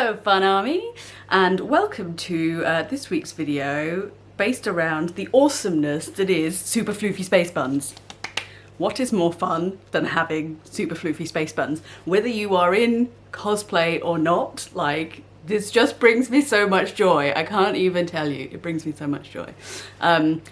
Hello Fun Army, and welcome to this week's video based around the awesomeness that is super floofy space buns. What is more fun than having super floofy space buns? Whether you are in cosplay or not, like, this just brings me so much joy. I can't even tell you, it brings me so much joy.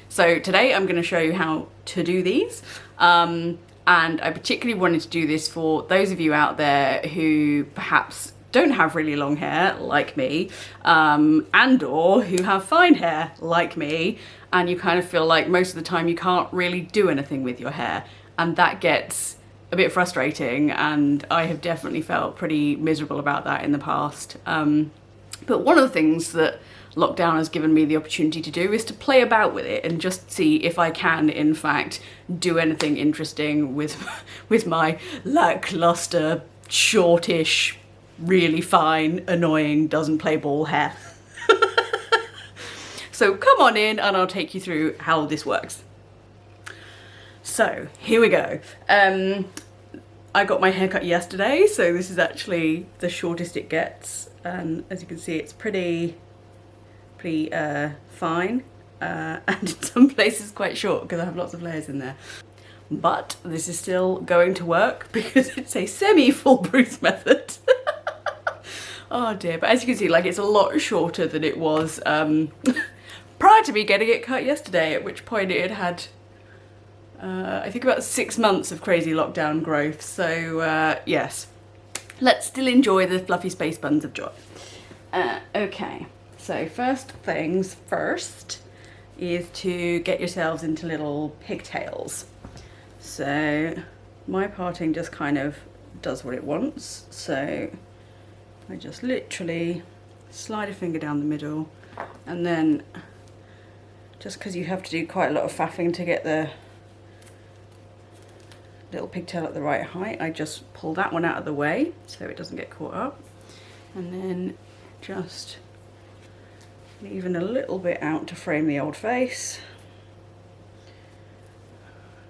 So today I'm going to show you how to do these. And I particularly wanted to do this for those of you out there who perhaps don't have really long hair like me, and or who have fine hair like me, and you kind of feel like most of the time you can't really do anything with your hair, and that gets a bit frustrating, and I have definitely felt pretty miserable about that in the past. But one of the things that lockdown has given me the opportunity to do is to play about with it and just see if I can in fact do anything interesting with my lackluster, shortish, really fine, annoying, doesn't play ball hair. So come on in and I'll take you through how this works. So here we go. I got my haircut yesterday, so this is actually the shortest it gets, and as you can see it's pretty fine, and in some places quite short because I have lots of layers in there. But this is still going to work because it's a semi-foolproof method. Oh dear, but as you can see, like, it's a lot shorter than it was prior to me getting it cut yesterday, at which point it had I think about 6 months of crazy lockdown growth. So yes, let's still enjoy the fluffy space buns of joy. Okay, so first things first is to get yourselves into little pigtails. So my parting just kind of does what it wants, so I just literally slide a finger down the middle, and then, just because you have to do quite a lot of faffing to get the little pigtail at the right height, I just pull that one out of the way so it doesn't get caught up, and then just leaving a little bit out to frame the old face.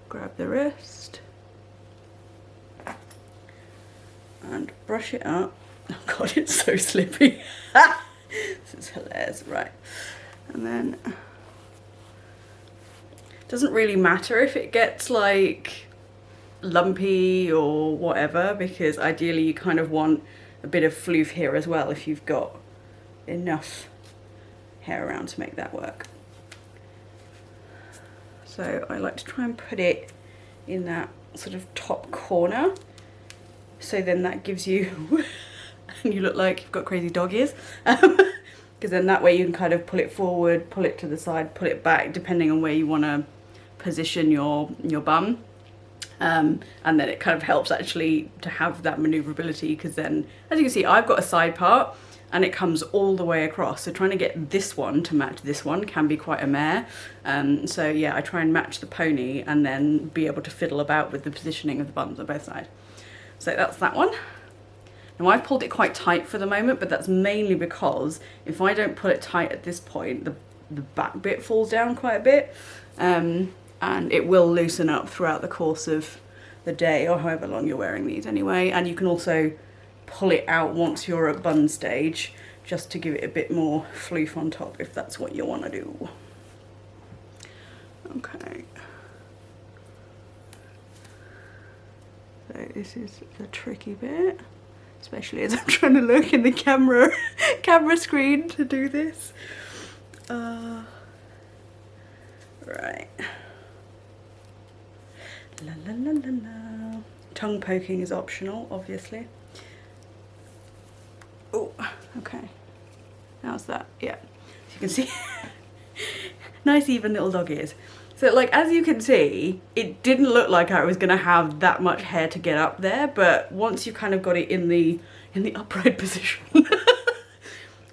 Grab the wrist and brush it up. Oh god, it's so slippy. This is hilarious. Right, and then it doesn't really matter if it gets like lumpy or whatever, because ideally you kind of want a bit of floof here as well if you've got enough hair around to make that work. So I like to try and put it in that sort of top corner, so then that gives you and you look like you've got crazy dog ears, because then that way you can kind of pull it forward, pull it to the side, pull it back, depending on where you want to position your bum. And then it kind of helps actually to have that maneuverability, because then, as you can see, I've got a side part and it comes all the way across, so trying to get this one to match this one can be quite a mare. So yeah, I try and match the pony and then be able to fiddle about with the positioning of the buns on both sides. So that's that one. Now I've pulled it quite tight for the moment, but that's mainly because if I don't pull it tight at this point, the back bit falls down quite a bit, and it will loosen up throughout the course of the day, or however long you're wearing these anyway. And you can also pull it out once you're at bun stage, just to give it a bit more floof on top if that's what you want to do. Okay. So this is the tricky bit, especially as I'm trying to look in the camera screen to do this. Right. La la la la la. Tongue poking is optional, obviously. Oh, okay. How's that? Yeah. As you can see, nice even little dog ears. So, like, as you can see, it didn't look like I was gonna have that much hair to get up there, but once you kind of got it in the upright position,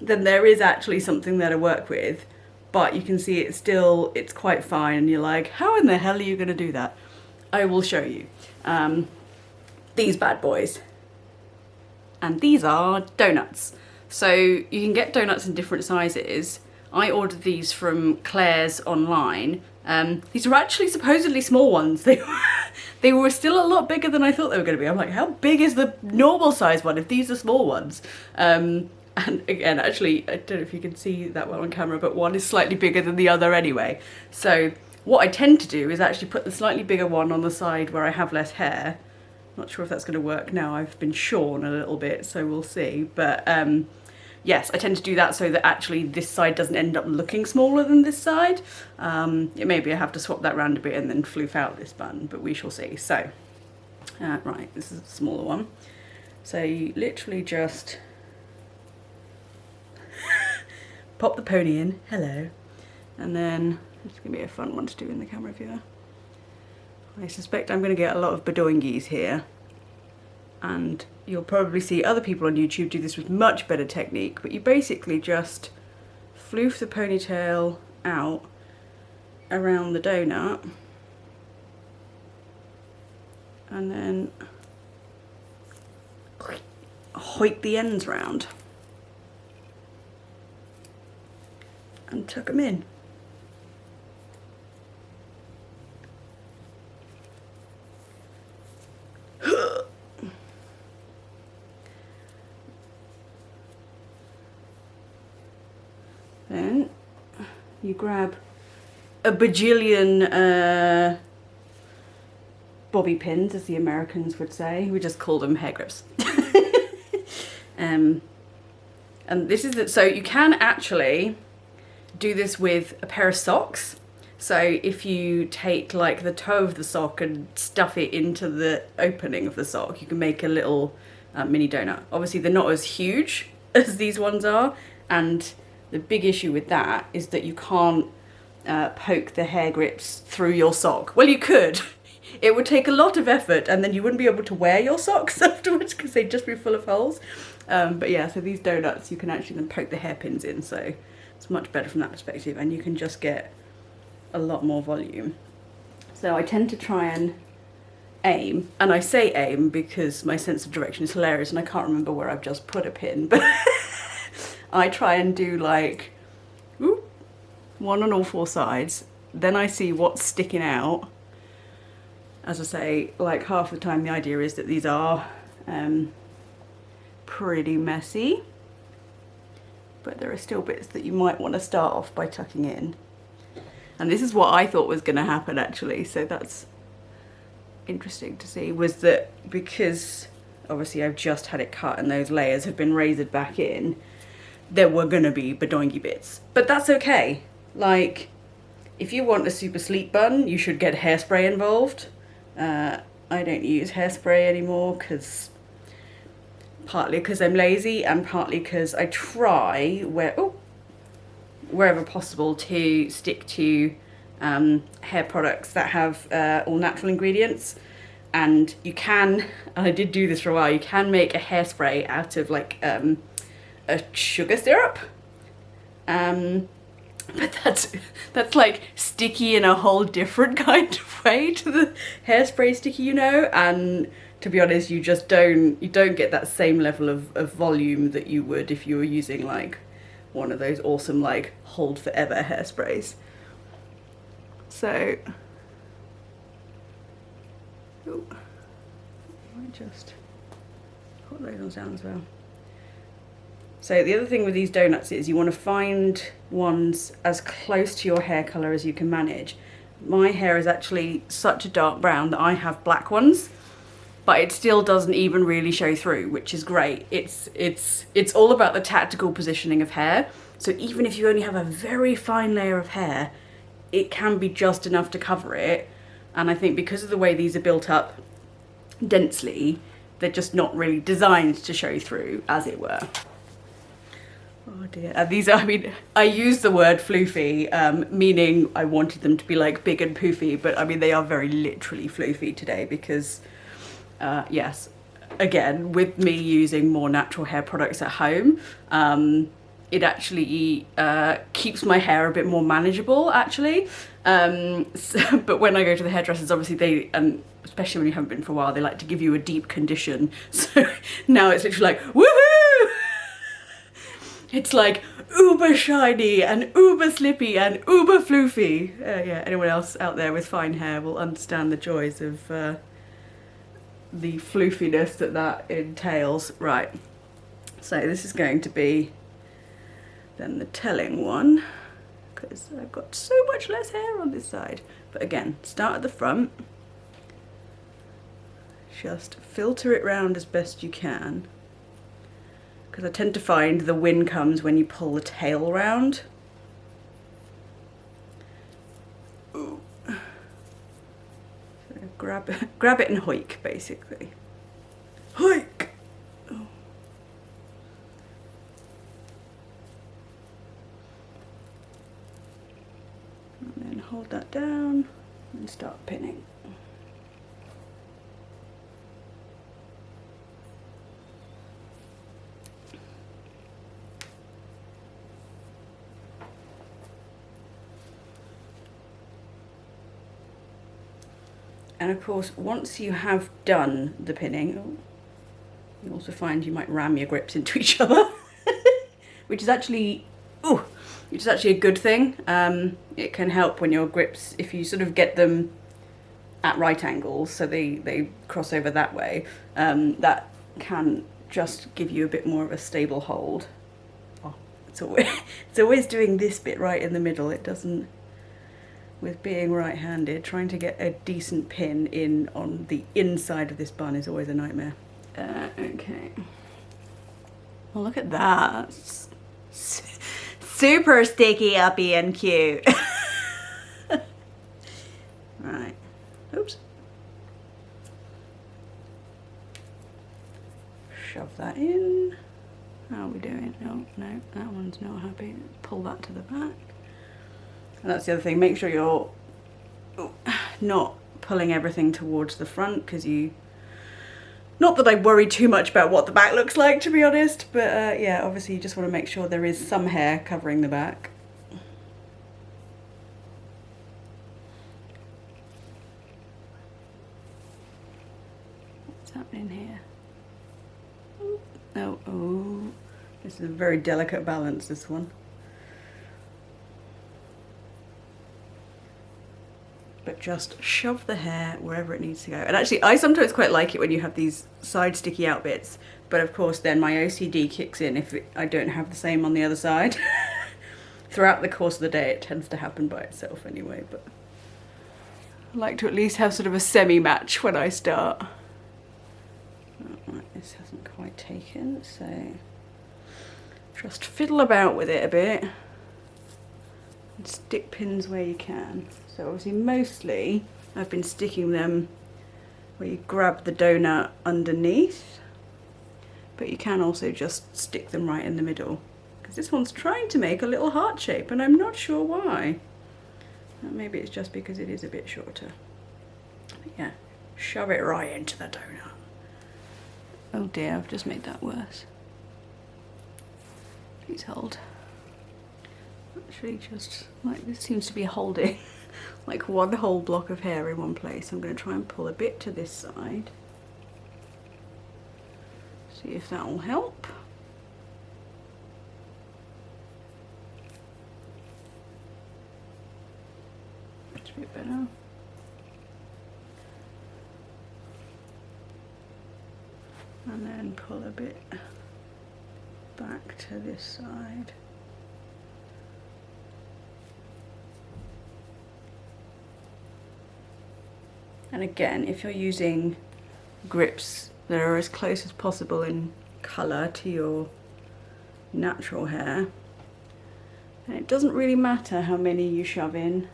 then there is actually something there to work with. But you can see it's quite fine, and you're like, how in the hell are you gonna do that? I will show you. These bad boys. And these are donuts. So you can get donuts in different sizes. I ordered these from Claire's online. These are actually supposedly small ones. They were still a lot bigger than I thought they were going to be. I'm like, how big is the normal size one if these are small ones? And again, actually, I don't know if you can see that well on camera, but one is slightly bigger than the other anyway. So what I tend to do is actually put the slightly bigger one on the side where I have less hair. Not sure if that's going to work now. I've been shorn a little bit, so we'll see. But yes, I tend to do that so that actually this side doesn't end up looking smaller than this side. Maybe I have to swap that around a bit and then floof out this bun, but we shall see. So, right, this is a smaller one. So you literally just pop the pony in, hello, and then it's going to be a fun one to do in the camera viewer. I suspect I'm going to get a lot of badoingies here, and you'll probably see other people on YouTube do this with much better technique, but you basically just floof the ponytail out around the donut and then hoik the ends round and tuck them in. Then you grab a bajillion bobby pins, as the Americans would say. We just call them hair grips. And this is so you can actually do this with a pair of socks. So if you take like the toe of the sock and stuff it into the opening of the sock, you can make a little mini donut. Obviously they're not as huge as these ones are, and the big issue with that is that you can't poke the hair grips through your sock. Well, you could. It would take a lot of effort, and then you wouldn't be able to wear your socks afterwards because they'd just be full of holes. But yeah, so these donuts, you can actually then poke the hairpins in, so it's much better from that perspective, and you can just get a lot more volume. So I tend to try and aim, and I say aim because my sense of direction is hilarious and I can't remember where I've just put a pin, but I try and do like one on all four sides, then I see what's sticking out. As I say, like half the time the idea is that these are pretty messy, but there are still bits that you might want to start off by tucking in. And this is what I thought was going to happen actually, so that's interesting to see, was that because obviously I've just had it cut and those layers have been razored back in, there were going to be badoingy bits. But that's okay. Like, if you want a super sleek bun, you should get hairspray involved. I don't use hairspray anymore, partly because I'm lazy and partly because I try wherever possible to stick to hair products that have all natural ingredients. And you can, and I did do this for a while, you can make a hairspray out of like a sugar syrup. But that's like sticky in a whole different kind of way to the hairspray sticky, you know, and to be honest, you don't get that same level of volume that you would if you were using like one of those awesome like hold forever hairsprays. So I just put those ones down as well. So the other thing with these donuts is you want to find ones as close to your hair colour as you can manage. My hair is actually such a dark brown that I have black ones, but it still doesn't even really show through, which is great. It's all about the tactical positioning of hair. So even if you only have a very fine layer of hair, it can be just enough to cover it. And I think because of the way these are built up densely, they're just not really designed to show through, as it were. Oh dear. And these are, I mean, I use the word floofy, meaning I wanted them to be like big and poofy, but I mean, they are very literally floofy today because, yes, again, with me using more natural hair products at home, it actually keeps my hair a bit more manageable, actually. But when I go to the hairdressers, obviously and especially when you haven't been for a while, they like to give you a deep condition. So now it's literally like, woohoo! It's like uber shiny and uber slippy and uber floofy. Yeah, anyone else out there with fine hair will understand the joys of the floofiness that entails. Right, So this is going to be then the telling one, because I've got so much less hair on this side. But again, start at the front, just filter it round as best you can, because I tend to find the wind comes when you pull the tail round. Ooh. So grab it and hoik, basically. Hoik! Oh. And then hold that down and start pinning. And of course, once you have done the pinning, you also find you might ram your grips into each other, which is actually a good thing. It can help when your grips, if you sort of get them at right angles, so they cross over that way, that can just give you a bit more of a stable hold. Oh, it's always doing this bit right in the middle. It doesn't. With being right-handed, trying to get a decent pin in on the inside of this bun is always a nightmare. Okay. Well, look at that. Super sticky, uppy, and cute. Right. Oops. Shove that in. How are we doing? Oh, no, that one's not happy. Pull that to the back. And that's the other thing, make sure you're not pulling everything towards the front, because not that I worry too much about what the back looks like, to be honest, but yeah, obviously you just want to make sure there is some hair covering the back. What's happening here? Oh, this is a very delicate balance, this one. But just shove the hair wherever it needs to go. And actually, I sometimes quite like it when you have these side sticky out bits, but of course then my OCD kicks in if I don't have the same on the other side. Throughout the course of the day it tends to happen by itself anyway, but I like to at least have sort of a semi-match when I start. Oh, right, this hasn't quite taken, so just fiddle about with it a bit and stick pins where you can. So obviously mostly I've been sticking them where you grab the donut underneath, but you can also just stick them right in the middle, because this one's trying to make a little heart shape and I'm not sure why. Maybe it's just because it is a bit shorter. But yeah, shove it right into the donut. Oh dear, I've just made that worse. Please hold. Actually, just like this seems to be holding like one whole block of hair in one place. I'm going to try and pull a bit to this side. See if that will help. That's a bit better. And then pull a bit back to this side. And again, if you're using grips that are as close as possible in colour to your natural hair, then it doesn't really matter how many you shove in.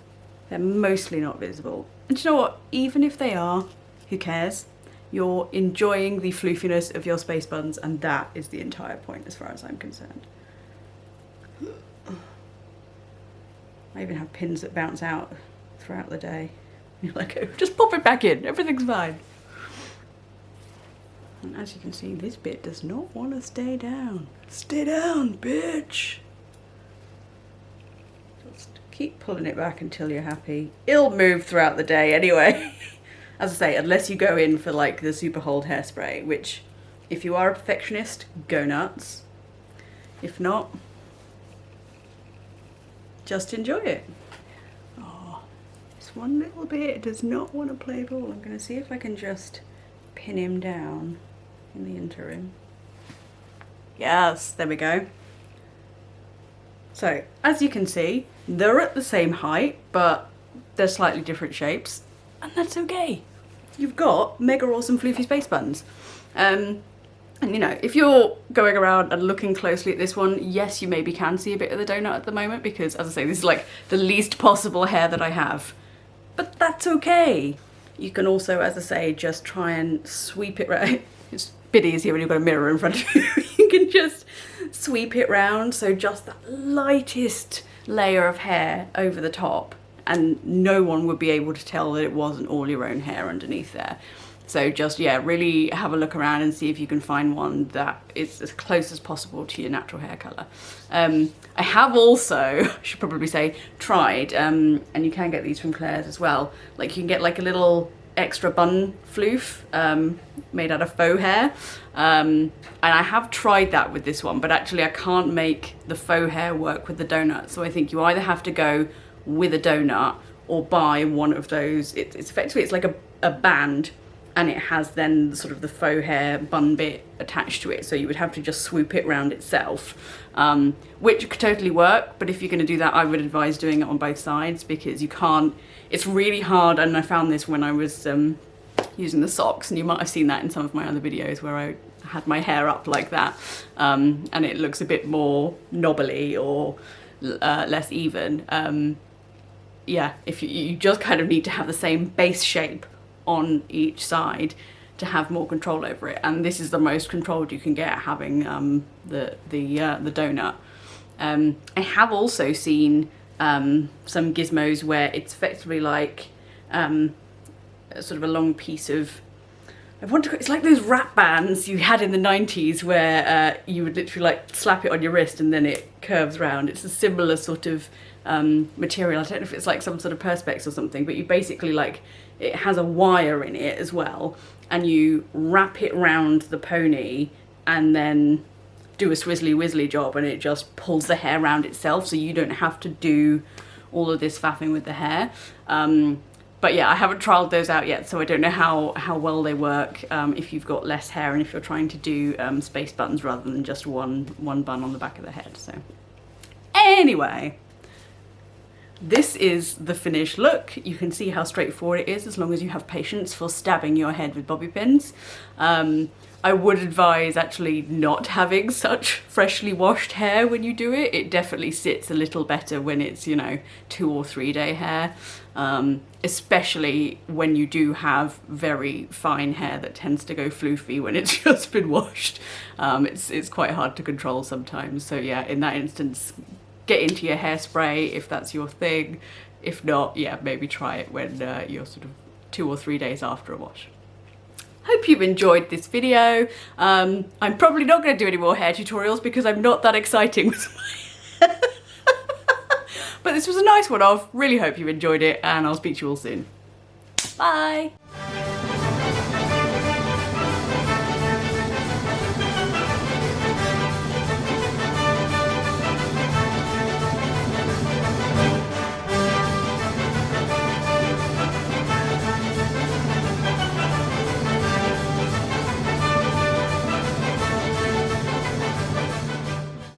They're mostly not visible. And do you know what? Even if they are, who cares? You're enjoying the floofiness of your space buns, and that is the entire point as far as I'm concerned. I even have pins that bounce out throughout the day. You're like, oh, just pop it back in, everything's fine. And as you can see, this bit does not want to stay down. Stay down, bitch! Just keep pulling it back until you're happy. It'll move throughout the day anyway. As I say, unless you go in for like the super hold hairspray, which if you are a perfectionist, go nuts. If not, just enjoy it. One little bit does not want to play ball. I'm going to see if I can just pin him down in the interim. Yes, there we go. So, as you can see, they're at the same height, but they're slightly different shapes, and that's okay. You've got mega awesome floofy space buns. And you know, if you're going around and looking closely at this one, yes, you maybe can see a bit of the donut at the moment because, as I say, this is like the least possible hair that I have. But that's okay. You can also, as I say, just try and sweep it round. It's a bit easier when you've got a mirror in front of you. You can just sweep it round, so just that lightest layer of hair over the top, and no one would be able to tell that it wasn't all your own hair underneath there. So just, yeah, really have a look around and see if you can find one that is as close as possible to your natural hair colour. I have also, I should probably say, tried, and you can get these from Claire's as well, like you can get like a little extra bun floof made out of faux hair. And I have tried that with this one, but actually I can't make the faux hair work with the donut. So I think you either have to go with a donut or buy one of those. It's effectively, it's like a band, and it has then sort of the faux hair bun bit attached to it. So you would have to just swoop it round itself, which could totally work. But if you're gonna do that, I would advise doing it on both sides because you can't, it's really hard. And I found this when I was using the socks, and you might have seen that in some of my other videos where I had my hair up like that, and it looks a bit more knobbly or less even. Yeah, if you just kind of need to have the same base shape on each side to have more control over it, and this is the most controlled you can get having the donut. I have also seen some gizmos where it's effectively like sort of a long piece of, it's like those wrap bands you had in the 90s where you would literally like slap it on your wrist and then it curves round. It's a similar sort of material. I don't know if it's like some sort of perspex or something, but you basically like, it has a wire in it as well, and you wrap it round the pony and then do a swizzly whizzly job, and it just pulls the hair round itself, so you don't have to do all of this faffing with the hair. But yeah, I haven't trialed those out yet, so I don't know how well they work if you've got less hair and if you're trying to do space buns rather than just one bun on the back of the head. So anyway, this is the finished look. You can see how straightforward it is as long as you have patience for stabbing your head with bobby pins. I would advise actually not having such freshly washed hair when you do it. It definitely sits a little better when it's, you know, 2 or 3 day hair, especially when you do have very fine hair that tends to go floofy when it's just been washed. It's quite hard to control sometimes. So yeah, in that instance, get into your hairspray if that's your thing. If not, yeah, maybe try it when you're sort of 2 or 3 days after a wash. Hope you've enjoyed this video. I'm probably not going to do any more hair tutorials because I'm not that exciting with my hair. But this was a nice one off. Really hope you enjoyed it, and I'll speak to you all soon. Bye!